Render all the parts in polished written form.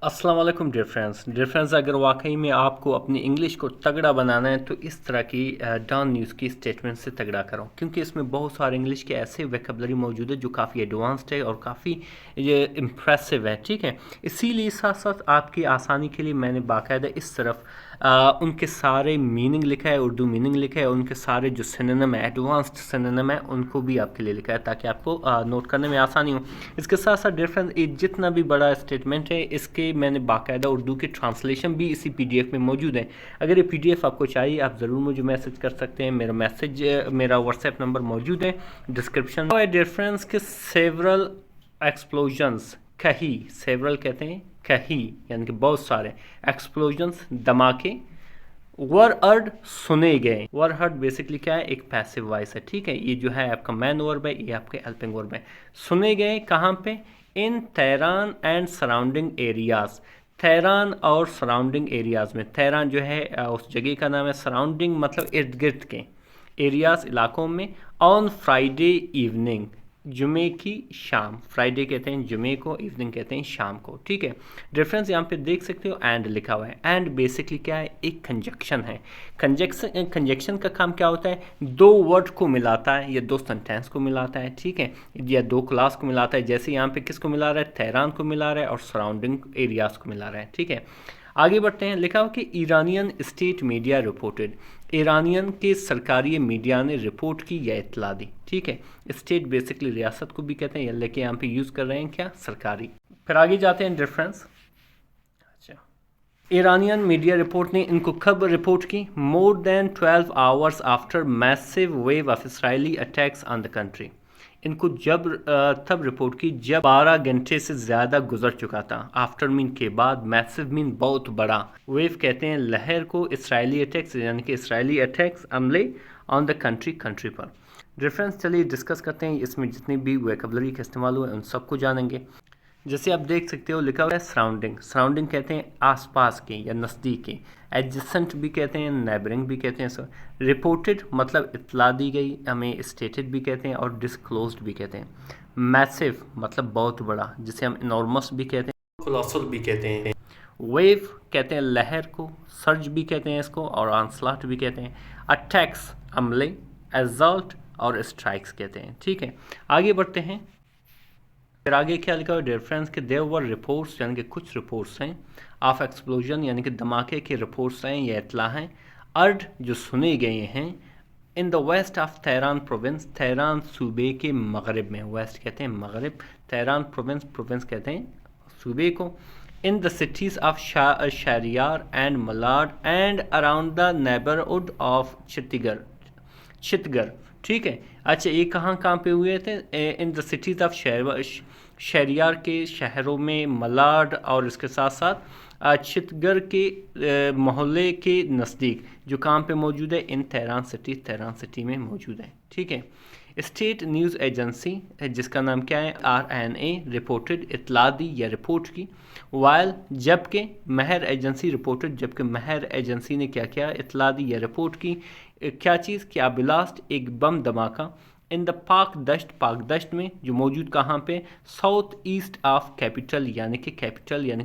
अस्सलाम वालेकुम dear friends अगर वाकई में आपको अपनी इंग्लिश को तगड़ा बनाना है तो इस तरह की डॉन न्यूज़ की स्टेटमेंट से तगड़ा करो, क्योंकि इसमें बहुत सारे इंग्लिश के ऐसे वोकैबुलरी मौजूद है जो काफ़ी एडवांस्ड है और काफ़ी ये इम्प्रेसिव है। ठीक है, इसीलिए साथ साथ आपकी आसानी के लिए मैंने बाकायदा इस तरफ उनके सारे मीनिंग लिखा है, उर्दू मीनिंग लिखा है, उनके सारे जो सिनोनिम है, एडवांस्ड सिनोनिम है, उनको भी आपके लिए लिखा है ताकि आपको नोट करने में आसानी हो। इसके साथ साथ डिफरेंस जितना भी बड़ा स्टेटमेंट है इसके मैंने बाकायदा उर्दू की ट्रांसलेशन भी इसी पीडीएफ में मौजूद है। अगर ये पीडीएफ आपको चाहिए आप ज़रूर मुझे मैसेज कर सकते हैं। मेरा व्हाट्सएप नंबर मौजूद है डिस्क्रिप्शन में। डिफरेंस के सेवरल एक्सप्लोजन्स, कही सेवरल कहते हैं, कही यानी कि बहुत सारे, एक्सप्लोजन्स धमाके, वर अर्ड सुने गए। वर हर्ड बेसिकली क्या है, एक पैसिव वॉइस है। ठीक है, ये जो है आपका मैन वर्ब है, ये आपके हेल्पिंग वर्ब है। सुने गए कहाँ पे, in Tehran and surrounding areas. Tehran और सराउंडिंग एरियाज़ में, तेहरान जो है उस जगह का नाम है, सराउंडिंग मतलब इर्द गिर्द के, एरियाज़ इलाकों में। ऑन फ्राइडे इवनिंग, जुमे की शाम, फ्राइडे कहते हैं जुमे को, इवनिंग कहते हैं शाम को। ठीक है, रेफरेंस यहाँ पे देख सकते हो, एंड लिखा हुआ है। एंड बेसिकली क्या है, एक कंजक्शन है। कंजक्शन का काम क्या होता है, दो वर्ड को मिलाता है या दो सेंटेंस को मिलाता है। ठीक है, या दो क्लास को मिलाता है। जैसे यहाँ पे किसको मिला रहा है, तेहरान को मिला रहा है और सराउंडिंग एरियाज़ को मिला रहा है। ठीक है, आगे बढ़ते हैं। लिखा हो कि Iranian state media reported, Iranian के सरकारी मीडिया ने रिपोर्ट की या इतला दी। ठीक है, स्टेट बेसिकली रियासत को भी कहते हैं, लेकिन यहाँ पे यूज़ कर रहे हैं क्या, सरकारी। फिर आगे जाते हैं डिफरेंस। अच्छा, ईरानियन मीडिया रिपोर्ट ने इनको कब रिपोर्ट की, more than 12 hours after massive wave of Israeli attacks on the country. इनको जब तब रिपोर्ट की जब 12 घंटे से ज़्यादा गुजर चुका था। आफ्टर मीन के बाद, मैसिव मीन बहुत बड़ा, वेव कहते हैं लहर को, इसराइली अटैक्स यानी कि इसराइली अटैक्स हमले ऑन द कंट्री पर। डिफरेंस चलिए डिस्कस करते हैं, इसमें जितनी भी वोकैबुलरी का इस्तेमाल हुआ है उन सबको जानेंगे। जैसे आप देख सकते हो लिखा हुआ है सराउंडिंग, सराउंडिंग कहते हैं आसपास के या नज़दीक के। एडजेसेंट भी कहते हैं, नेबरिंग भी कहते हैं। सर रिपोर्टेड मतलब इतला दी गई, हमें स्टेटेड भी कहते हैं और डिस्क्लोज्ड भी कहते हैं। मैसिव मतलब बहुत बड़ा, जिसे हम इनॉर्मस भी कहते हैं, कोलोसल भी कहते हैं। वेव कहते हैं लहर को, सर्ज भी कहते हैं इसको, और ऑनस्लॉट भी कहते हैं। अटैक्स हमले, एजॉल्ट और स्ट्राइक्स कहते हैं। ठीक है, आगे बढ़ते हैं। फिर आगे क्या लिखा हुआ है डिफरेंस के, देयर वर रिपोर्ट्स यानी कि कुछ रिपोर्ट्स हैं, ऑफ एक्सप्लोजन यानी कि धमाके के रिपोर्ट्स हैं या इतला हैं, अर्ड जो सुने गए हैं, in the west of Tehran province, Tehran सूबे के मगरब में, वेस्ट कहते हैं मगरब, तेहरान प्रोविंस, प्रोविंस कहते हैं सूबे को, in the cities of Shahriar and Malard and around the neighbourhood of Chitgar. ठीक है, अच्छा ये कहाँ कहाँ पे हुए थे, in the cities of Shahriar के शहरों में, मलाड और इसके साथ साथ चितगर के मोहल्ले के नज़दीक, जो कहाँ पे मौजूद है, इन तेहरान सिटी में मौजूद है। ठीक है, स्टेट न्यूज़ एजेंसी जिसका नाम क्या है, RNA, रिपोर्टेड इतला दी या रिपोर्ट की। वाइल जबकि, महर एजेंसी रिपोर्टेड जबकि महर एजेंसी ने क्या किया, इतला दी या रिपोर्ट की। क्या चीज़, क्या ब्लास्ट, एक बम धमाका, इन द पाक दश्त में, जो मौजूद कहाँ पे, साउथ ईस्ट ऑफ कैपिटल यानी कि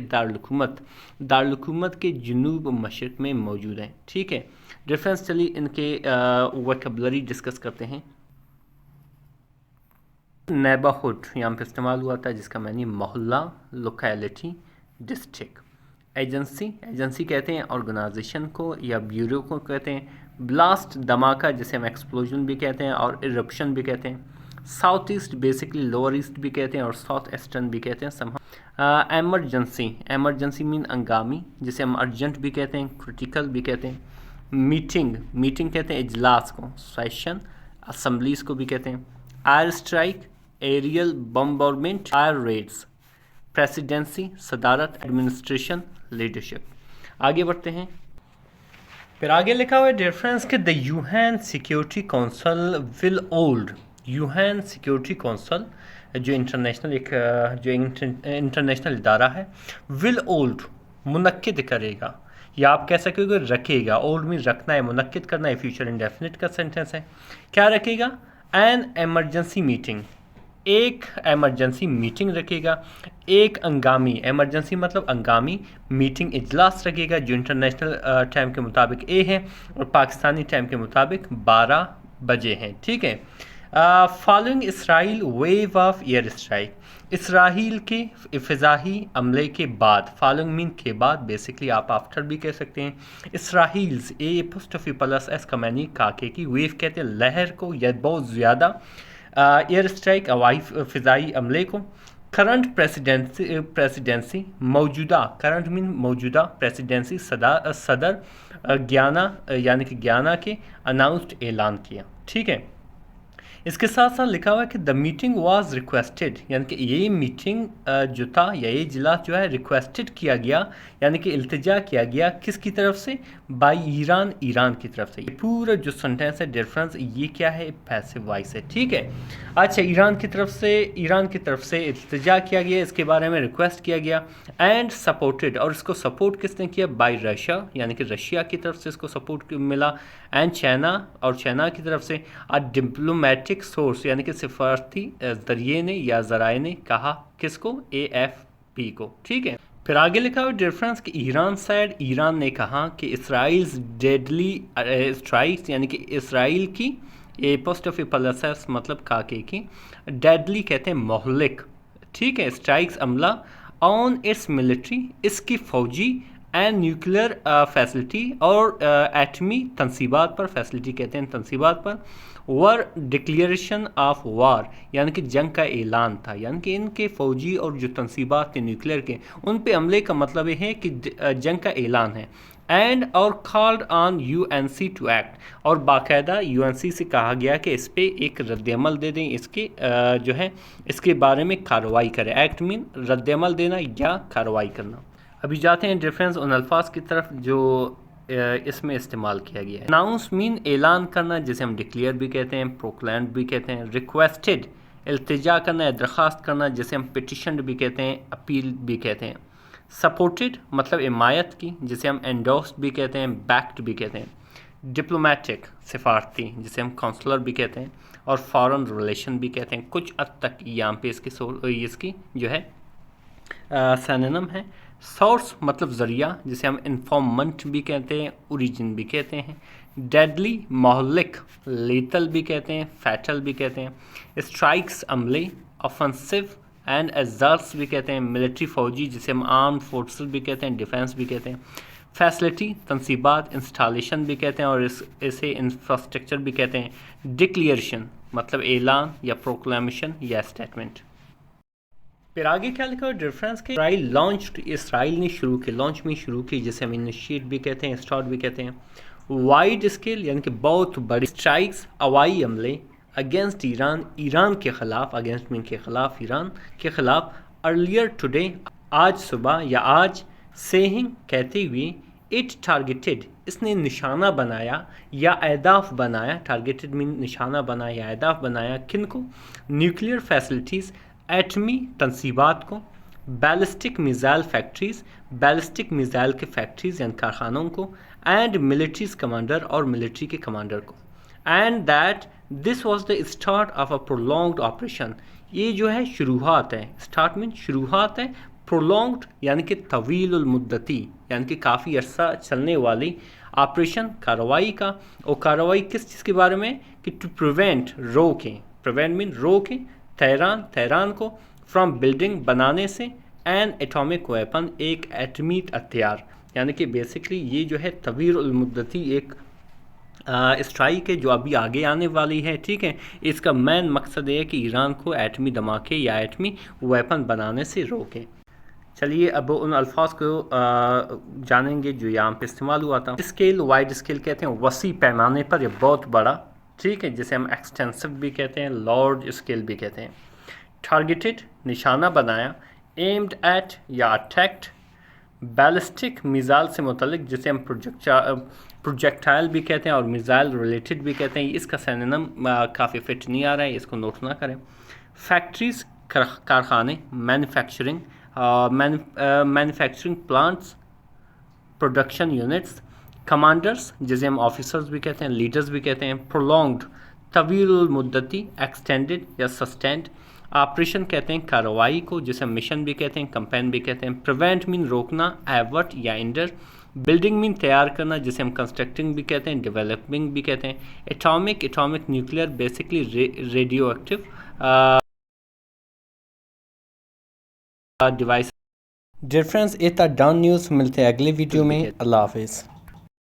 दारुल-हुकूमत के जनूब मशरक़ में मौजूद है। ठीक है, डिफरेंस चलिए इनके वोकैबुलरी डिस्कस करते हैं। नेबरहुड यहाँ पे इस्तेमाल हुआ था, जिसका मानी मोहल्ला, लोकेलिटी, डिस्ट्रिक्ट। एजेंसी कहते हैं ऑर्गेनाइजेशन को या ब्यूरो को कहते हैं। ब्लास्ट धमाका जिसे हम एक्सप्लोजन भी कहते हैं और इरप्शन भी कहते हैं। South east basically lower east भी कहते हैं और साउथ ईस्टर्न भी कहते हैं। एमरजेंसी मीन अंगामी, जिसे हम अर्जेंट भी कहते हैं, क्रिटिकल भी कहते हैं। मीटिंग कहते हैं इजलास को, सेशन, असम्बलीज को भी कहते हैं। Air strike, aerial bombardment, air raids. Presidency सदारत, एडमिनिस्ट्रेशन लीडरशिप। आगे बढ़ते हैं। फिर आगे लिखा हुआ है डिफरेंस के, the UN security council will hold, UN security council जो इंटरनेशनल इदारा है, विल होल्ड मुनक्किद करेगा, या आप कह सकोगे रखेगा। होल्ड में रखना है, मुनक्किद करना है, फ्यूचर इंडेफिनिट का सेंटेंस है। क्या रखेगा, एन एमरजेंसी मीटिंग, एक एमरजेंसी मीटिंग रखेगा, एक अंगामी, एमरजेंसी मतलब अंगामी मीटिंग इजलास रखेगा जो इंटरनेशनल टाइम के मुताबिक है और पाकिस्तानी टाइम के मुताबिक 12 बजे हैं, ठीक है। Following Israel wave of air strike, Israel के फ़िज़ाही हमले के बाद, फॉलोइंग मीन के बाद, बेसिकली आप आफ्टर भी कह सकते हैं। इसराइल्स ए पोस्टफी प्लस एस कमैनी काके की, वेव कहते हैं लहर को या बहुत ज़्यादा, एयर स्ट्राइक हवाई फ़िज़ाई हमले को। करंट प्रेसिडेंसी मौजूदा, करंट मीन मौजूदा, प्रेसिडेंसी सदर ज्ञाना यानी कि ज्ञाना के अनाउंस्ड ऐलान किया, ठीक है। इसके साथ साथ लिखा हुआ है कि द मीटिंग वाज रिक्वेस्टेड, यानी कि ये मीटिंग जो था या ये इजलास जो है रिक्वेस्टेड किया गया, यानी कि इल्तिजा किया गया किसकी तरफ से, बाय ईरान, ईरान की तरफ से। ये पूरा जो सेंटेंस है डिफरेंस ये क्या है, पैसिव वॉइस है, ठीक है। अच्छा, ईरान की तरफ से इल्तिजा किया गया, इसके बारे में रिक्वेस्ट किया गया, एंड सपोर्टेड, और इसको सपोर्ट किसने किया, बाय रशिया, यानी कि रशिया की तरफ से इसको सपोर्ट मिला, एंड चाइना, और चाइना की तरफ से। अ डिप्लोमेटिक सोर्स यानी कि सिफारती जरिए ने या जराए ने कहा किसको, AFP को, ठीक है। फिर आगे लिखा हुआ डिफरेंस कि ईरान साइड, ईरान ने कहा कि इसराइल्स डेडली स्ट्राइक्स, यानी कि इसराइल की ए पोस्ट ऑफ प्लस मतलब काके की, डेडली कहते हैं मोहलिक, ठीक है, स्ट्राइक्स अमला ऑन इट्स मिलिट्री, इसकी फौजी एंड न्यूक्लियर फैसिलिटी, और एटमी तनसीबात पर, फैसिलिटी कहते हैं तनसीबात पर, वर डिक्लेरेशन ऑफ वार, यानी कि जंग का ऐलान था, यानी कि इनके फ़ौजी और जो तनसीबात थे न्यूक्लियर के, उन पे हमले का मतलब ये है कि जंग का ऐलान है। एंड और called on UNC to act, और बाकायदा UNC से कहा गया कि इस पे एक रद्दमल दे दें, इसके जो है इसके बारे में कार्रवाई करें। एक्ट मीन रद्दमल देना या कार्रवाई करना। अभी जाते हैं डिफरेंस उन अल्फाज की तरफ जो इसमें इस्तेमाल किया गया है। अनाउंस मीन ऐलान करना, जिसे हम डिक्लेयर भी कहते हैं, प्रोक्लेम्ड भी कहते हैं। रिक्वेस्टेड इल्तिजा करना या दरख्वास्त करना, जिसे हम पिटिशन भी कहते हैं, अपील भी कहते हैं। सपोर्टेड मतलब हिमायत की, जिसे हम एंडोस्ड भी कहते हैं, बैक्ड भी कहते हैं। डिप्लोमेटिक सिफारती, जिसे हम काउंसलर भी कहते हैं, और फॉरेन रिलेशन भी कहते हैं। कुछ हद तक यहाँ पे इसकी जो है सिनोनिम है। सोर्स मतलब ज़रिया, जिसे हम इन्फॉर्मेंट भी कहते हैं, ओरिजिन भी कहते हैं। डेडली मोहलिक, लीथल भी कहते हैं, फैटल भी कहते हैं। स्ट्राइक्स अमले, ऑफेंसिव एंड एजर्ट्स भी कहते हैं। मिलिट्री फौजी, जिसे हम आर्म फोर्सेस भी कहते हैं, डिफेंस भी कहते हैं। फैसिलिटी तनसीबात, इंस्टॉलेशन भी कहते हैं, और इसे इंफ्रास्ट्रक्चर भी कहते हैं। डिक्लेरेशन मतलब ऐलान या प्रोक्लेमेशन या स्टेटमेंट। फिर आगे क्या लिखा है डिफरेंस के, इसराइल लॉन्च, इसराइल ने शुरू की, लॉन्च में शुरू की, जिसे हम इनिशिएट भी कहते हैं, स्टार्ट भी कहते हैं। वाइड स्केल यानी कि बहुत बड़ी स्ट्राइक्स, हवाई हमले अगेंस्ट ईरान, ईरान के ख़िलाफ़, अगेंस्ट मीन के ख़िलाफ़, ईरान के ख़िलाफ़। अर्लियर टुडे आज सुबह या आज, सेइंग कहते हुए, इट टारगेटेड इसने निशाना बनाया या अहदाफ बनाया, टारगेटेड मीन निशाना बनाया या अहदाफ बनाया, किन को, न्यूक्लियर फैसिलिटीज़ एटमी तनसीबात को, ballistic missile factories, ballistic missile के फैक्ट्रीज़ यानी कारखानों को, एंड मिलिट्रीज़ कमांडर और मिलिट्री के कमांडर को। And that this was the start of a prolonged operation, ये जो है शुरुआत है, स्टार्ट मीन शुरुआत है, प्रोलॉन्ग्ड यानी कि तवील मुद्दती यानी कि काफ़ी अर्सा चलने वाली ऑपरेशन, कार्रवाई का। और कार्रवाई किस चीज़ के बारे में, कि टू प्रिवेंट रोकें, प्रिवेंट मीन रोकें, तेहरान को, फ्रॉम बिल्डिंग बनाने से, एन एटॉमिक वेपन एक एटमी हथियार, यानी कि बेसिकली ये जो है तवील मुद्दती एक स्ट्राइक है जो अभी आगे आने वाली है, ठीक है। इसका मेन मकसद है कि ईरान को एटमी धमाके या एटमी वेपन बनाने से रोके। चलिए अब उन अल्फाज को जानेंगे जो यहाँ पे इस्तेमाल हुआ था। स्केल, वाइड स्केल कहते हैं वसी पैमाने पर या बहुत बड़ा, ठीक है, जिसे हम एक्सटेंसिव भी कहते हैं, लार्ज स्केल भी कहते हैं। टारगेटेड निशाना बनाया, एम्ड एट या अटैक्ड, बैलिस्टिक मिज़ाइल से मुतल्लिक, जिसे हम प्रोजेक्टाइल भी कहते हैं और मिज़ाइल रिलेटेड भी कहते हैं। इसका सिनोनिम काफ़ी फिट नहीं आ रहा है, इसको नोट ना करें। फैक्ट्रीज कारखाने, manufacturing manufacturing plants, production units. Commanders जिसे हम ऑफिसर्स भी कहते हैं, लीडर्स भी कहते हैं। प्रोलॉन्ग्ड तवील मुद्दती, एक्सटेंडेड या सस्टेंड। ऑपरेशन कहते हैं कार्रवाई को, जिसे मिशन भी कहते हैं, कैंपेन भी कहते हैं। प्रिवेंट मीन रोकना, एवर्ट या इंडर। बिल्डिंग मीन तैयार करना, जिसे हम कंस्ट्रक्टिंग भी कहते हैं, डेवलपिंग भी कहते हैं। Atomic, atomic nuclear, basically radioactive device. Difference a था डॉन न्यूज़। मिलते हैं अगले वीडियो में। अल्लाह हाफिज़।